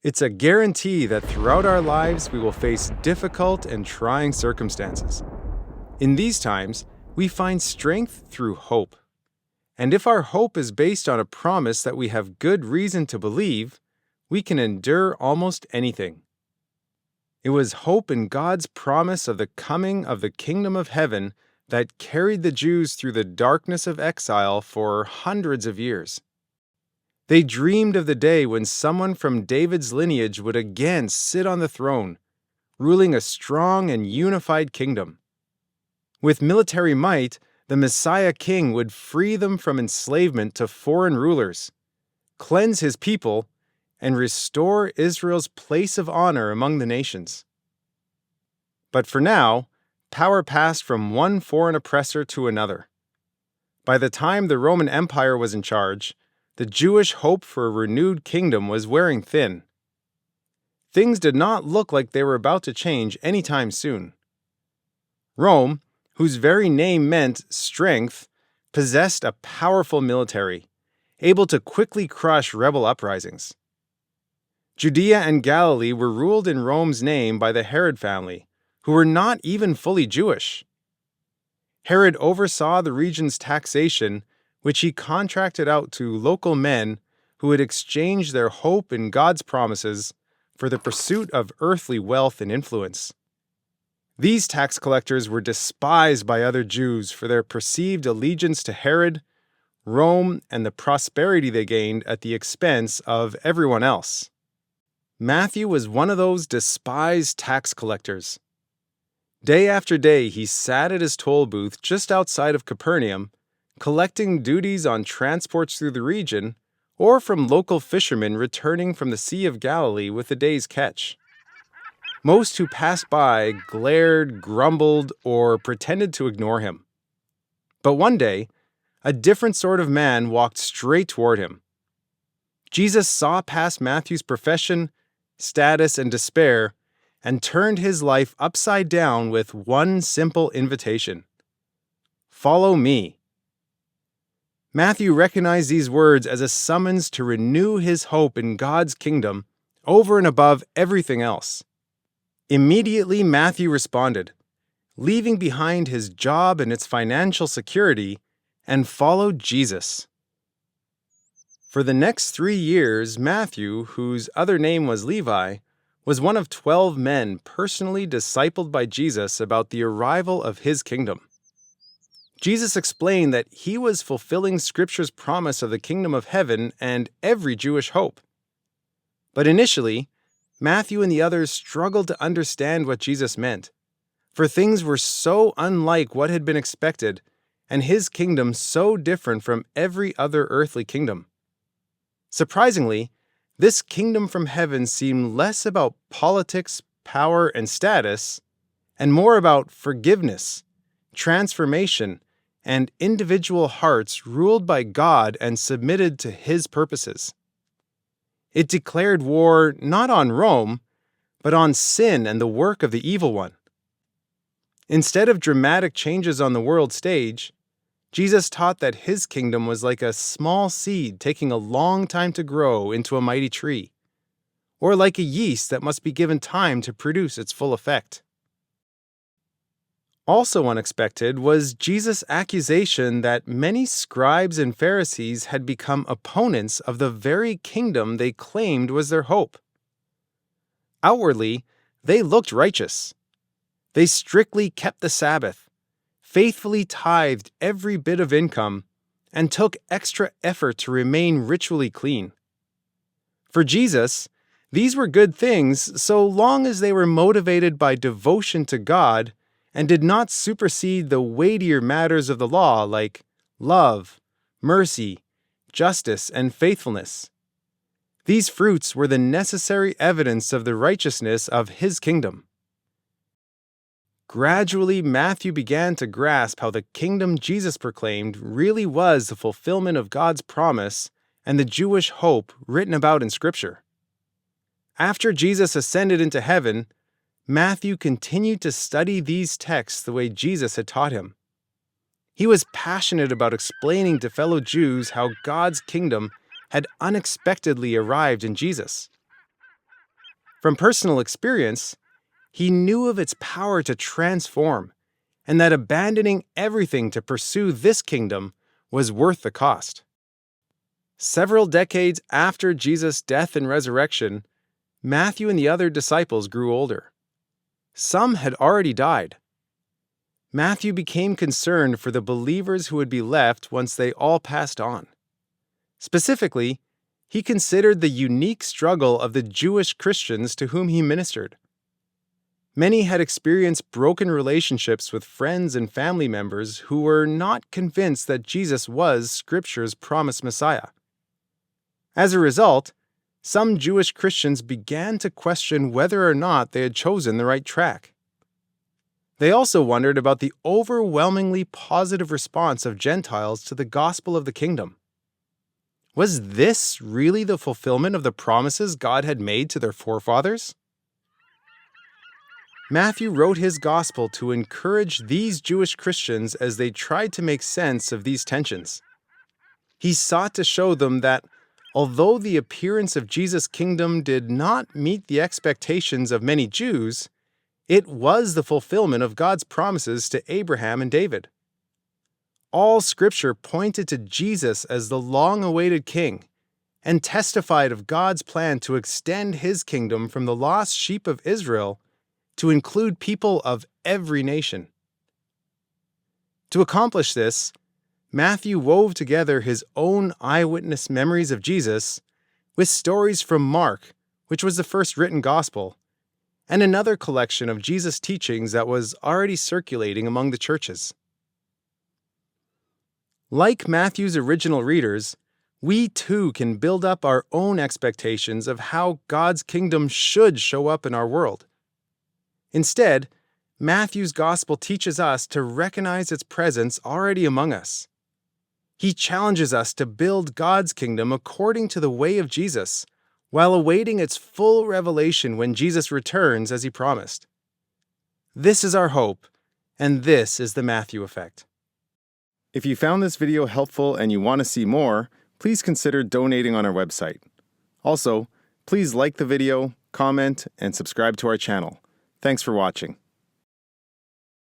It's a guarantee that throughout our lives we will face difficult and trying circumstances. In these times, we find strength through hope. And if our hope is based on a promise that we have good reason to believe, we can endure almost anything. It was hope in God's promise of the coming of the kingdom of heaven that carried the Jews through the darkness of exile for hundreds of years. They dreamed of the day when someone from David's lineage would again sit on the throne, ruling a strong and unified kingdom. With military might, the Messiah King would free them from enslavement to foreign rulers, cleanse his people, and restore Israel's place of honor among the nations. But for now, power passed from one foreign oppressor to another. By the time the Roman Empire was in charge, the Jewish hope for a renewed kingdom was wearing thin. Things did not look like they were about to change anytime soon. Rome, whose very name meant strength, possessed a powerful military, able to quickly crush rebel uprisings. Judea and Galilee were ruled in Rome's name by the Herod family, who were not even fully Jewish. Herod oversaw the region's taxation, which he contracted out to local men who would exchange their hope in God's promises for the pursuit of earthly wealth and influence. These tax collectors were despised by other Jews for their perceived allegiance to Herod, Rome, and the prosperity they gained at the expense of everyone else. Matthew was one of those despised tax collectors. Day after day, he sat at his toll booth just outside of Capernaum, collecting duties on transports through the region or from local fishermen returning from the Sea of Galilee with the day's catch. Most who passed by glared, grumbled, or pretended to ignore him. But one day, a different sort of man walked straight toward him. Jesus saw past Matthew's profession, status, and despair, and turned his life upside down with one simple invitation: "Follow me." Matthew recognized these words as a summons to renew his hope in God's kingdom over and above everything else. Immediately, Matthew responded, leaving behind his job and its financial security, and followed Jesus. For the next 3 years, Matthew, whose other name was Levi, was one of 12 men personally discipled by Jesus about the arrival of his kingdom. Jesus explained that he was fulfilling Scripture's promise of the kingdom of heaven and every Jewish hope. But initially, Matthew and the others struggled to understand what Jesus meant, for things were so unlike what had been expected, and his kingdom so different from every other earthly kingdom. Surprisingly, this kingdom from heaven seemed less about politics, power, and status, and more about forgiveness, transformation, and individual hearts ruled by God and submitted to his purposes. It declared war not on Rome, but on sin and the work of the evil one. Instead of dramatic changes on the world stage, Jesus taught that his kingdom was like a small seed taking a long time to grow into a mighty tree, or like a yeast that must be given time to produce its full effect. Also unexpected was Jesus' accusation that many scribes and Pharisees had become opponents of the very kingdom they claimed was their hope. Outwardly, they looked righteous. They strictly kept the Sabbath, faithfully tithed every bit of income, and took extra effort to remain ritually clean. For Jesus, these were good things so long as they were motivated by devotion to God and did not supersede the weightier matters of the law like love, mercy, justice, and faithfulness. These fruits were the necessary evidence of the righteousness of his kingdom. Gradually, Matthew began to grasp how the kingdom Jesus proclaimed really was the fulfillment of God's promise and the Jewish hope written about in Scripture. After Jesus ascended into heaven, Matthew continued to study these texts the way Jesus had taught him. He was passionate about explaining to fellow Jews how God's kingdom had unexpectedly arrived in Jesus. From personal experience, he knew of its power to transform, and that abandoning everything to pursue this kingdom was worth the cost. Several decades after Jesus' death and resurrection, Matthew and the other disciples grew older. Some had already died. Matthew became concerned for the believers who would be left once they all passed on. Specifically, he considered the unique struggle of the Jewish Christians to whom he ministered. Many had experienced broken relationships with friends and family members who were not convinced that Jesus was Scripture's promised Messiah. As a result, some Jewish Christians began to question whether or not they had chosen the right track. They also wondered about the overwhelmingly positive response of Gentiles to the gospel of the kingdom. Was this really the fulfillment of the promises God had made to their forefathers? Matthew wrote his gospel to encourage these Jewish Christians as they tried to make sense of these tensions. He sought to show them that although the appearance of Jesus' kingdom did not meet the expectations of many Jews, it was the fulfillment of God's promises to Abraham and David. All Scripture pointed to Jesus as the long-awaited king and testified of God's plan to extend his kingdom from the lost sheep of Israel to include people of every nation. To accomplish this, Matthew wove together his own eyewitness memories of Jesus with stories from Mark, which was the first written gospel, and another collection of Jesus' teachings that was already circulating among the churches. Like Matthew's original readers, we too can build up our own expectations of how God's kingdom should show up in our world. Instead, Matthew's gospel teaches us to recognize its presence already among us. He challenges us to build God's kingdom according to the way of Jesus, while awaiting its full revelation when Jesus returns as he promised. This is our hope, and this is the Matthew effect. If you found this video helpful and you want to see more, please consider donating on our website. Also, please like the video, comment, and subscribe to our channel. Thanks for watching.